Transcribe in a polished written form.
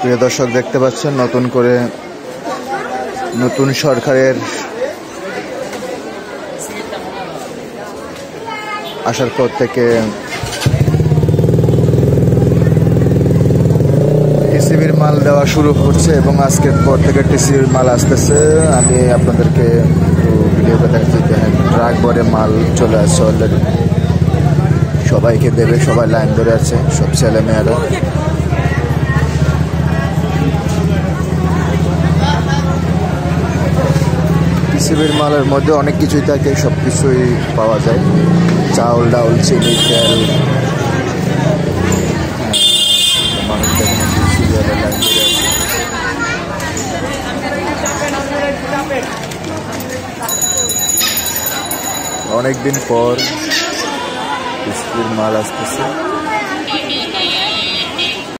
প্রিয় দর্শক, দেখতে পাচ্ছেন নতুন করে নতুন সরকারের আসার পর থেকে টিসিবির মাল দেওয়া শুরু করছে এবং আজকের পর থেকে টিসিবির মাল আসতেছে। আমি আপনাদেরকে ভিডিওতে দেখাচ্ছি। ট্রাক ভরে মাল চলে আসছে অলরেডি, সবাইকে দেবে, সবাই লাইন ধরে আছে, সব ছেলে মেয়েরা। টিসিবির মালের মধ্যে অনেক কিছুই থাকে, সব কিছুই পাওয়া যায়, চাউল ডাউল চিনি তেল। মানুষ অনেকদিন পর টিসিবির মাল আসতেছে।